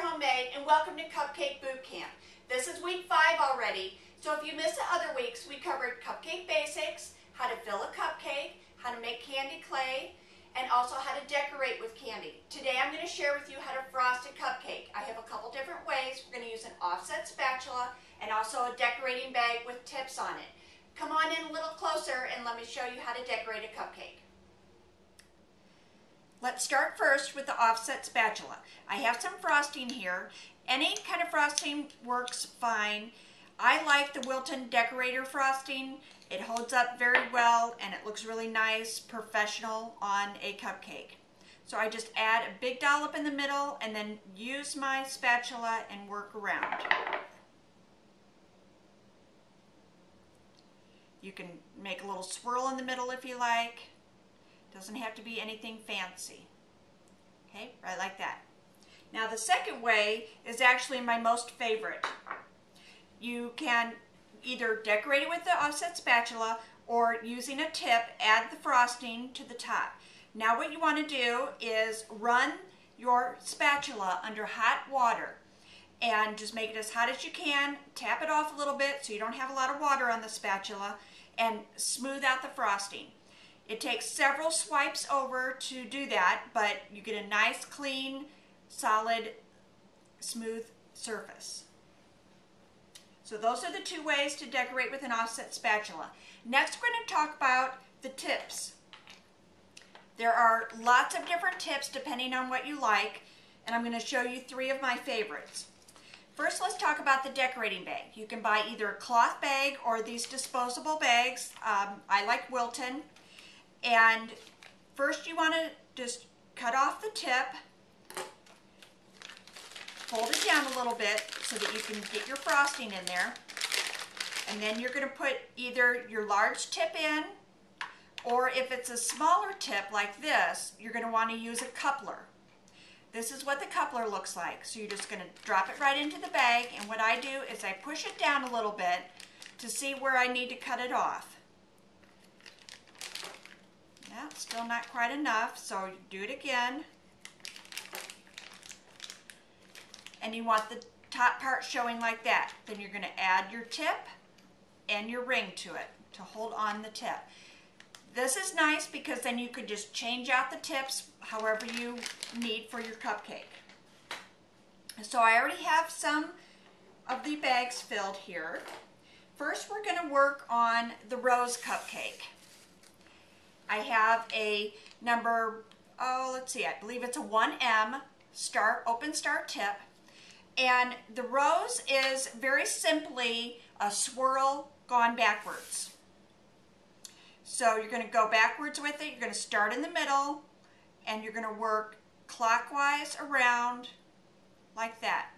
Homemade and welcome to Cupcake Bootcamp. This is week 5 already, so if you missed the other weeks, we covered cupcake basics, how to fill a cupcake, how to make candy clay, and also how to decorate with candy. Today I'm going to share with you how to frost a cupcake. I have a couple different ways. We're going to use an offset spatula and also a decorating bag with tips on it. Come on in a little closer and let me show you how to decorate a cupcake. Let's start first with the offset spatula. I have some frosting here. Any kind of frosting works fine. I like the Wilton decorator frosting. It holds up very well and it looks really nice, professional on a cupcake. So I just add a big dollop in the middle and then use my spatula and work around. You can make a little swirl in the middle if you like. Doesn't have to be anything fancy. Okay, right like that. Now the second way is actually my most favorite. You can either decorate it with the offset spatula or using a tip, add the frosting to the top. Now what you want to do is run your spatula under hot water and just make it as hot as you can. Tap it off a little bit so you don't have a lot of water on the spatula and smooth out the frosting. It takes several swipes over to do that, but you get a nice, clean, solid, smooth surface. So those are the two ways to decorate with an offset spatula. Next, we're going to talk about the tips. There are lots of different tips depending on what you like, and I'm going to show you 3 of my favorites. First, let's talk about the decorating bag. You can buy either a cloth bag or these disposable bags. I like Wilton. And first you want to just cut off the tip, fold it down a little bit so that you can get your frosting in there. And then you're going to put either your large tip in, or if it's a smaller tip like this, you're going to want to use a coupler. This is what the coupler looks like. So you're just going to drop it right into the bag, and what I do is I push it down a little bit to see where I need to cut it off. Yeah, still not quite enough, so do it again. And you want the top part showing like that. Then you're going to add your tip and your ring to it to hold on the tip. This is nice because then you could just change out the tips however you need for your cupcake. So I already have some of the bags filled here. First we're going to work on the rose cupcake. I have a number, let's see, I believe it's a 1M open start tip. And the rose is very simply a swirl gone backwards. So you're going to go backwards with it. You're going to start in the middle and you're going to work clockwise around like that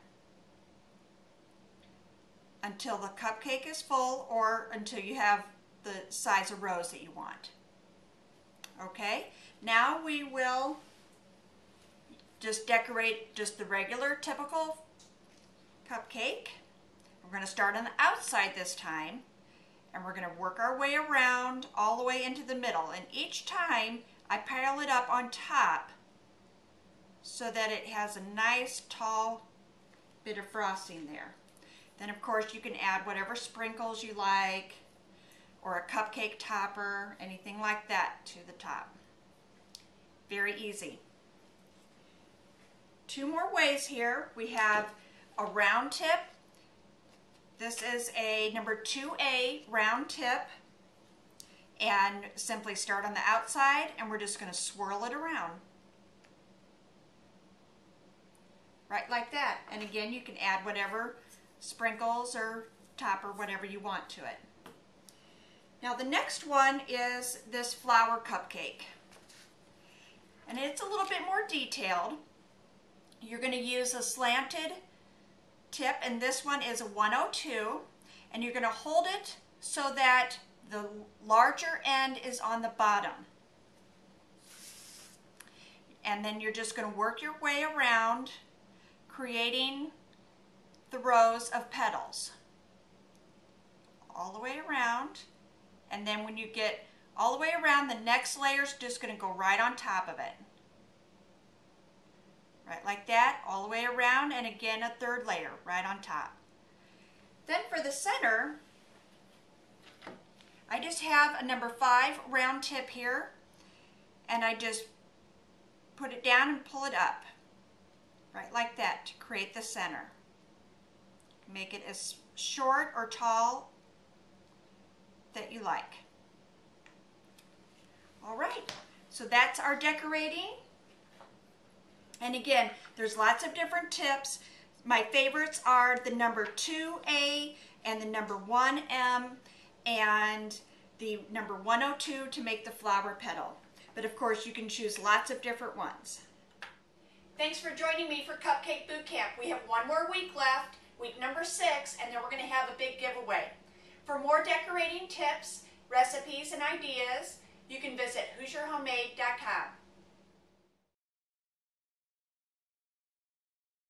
until the cupcake is full or until you have the size of rose that you want. Okay, now we will just decorate just the regular typical cupcake. We're going to start on the outside this time and we're going to work our way around all the way into the middle, and each time I pile it up on top so that it has a nice tall bit of frosting there. Then of course you can add whatever sprinkles you like, or a cupcake topper, anything like that to the top. Very easy. 2 more ways here. We have a round tip. This is a number 2A round tip, and simply start on the outside and we're just going to swirl it around. Right like that. And again, you can add whatever sprinkles or topper, whatever you want to it. Now the next one is this flower cupcake, and it's a little bit more detailed. You're going to use a slanted tip, and this one is a 102, and you're going to hold it so that the larger end is on the bottom. And then you're just going to work your way around, creating the rows of petals all the way around. And then when you get all the way around, the next layer is just going to go right on top of it. right like that, all the way around, and again a third layer right on top. Then for the center, I just have a number 5 round tip here, and I just put it down and pull it up, right like that, to create the center. Make it as short or tall that you like. All right, so that's our decorating. And again, there's lots of different tips. My favorites are the number 2A and the number 1M and the number 102 to make the flower petal. But of course, you can choose lots of different ones. Thanks for joining me for Cupcake Bootcamp. We have one more week left, week number 6, and then we're going to have a big giveaway. For more decorating tips, recipes, and ideas, you can visit HoosierHomemade.com.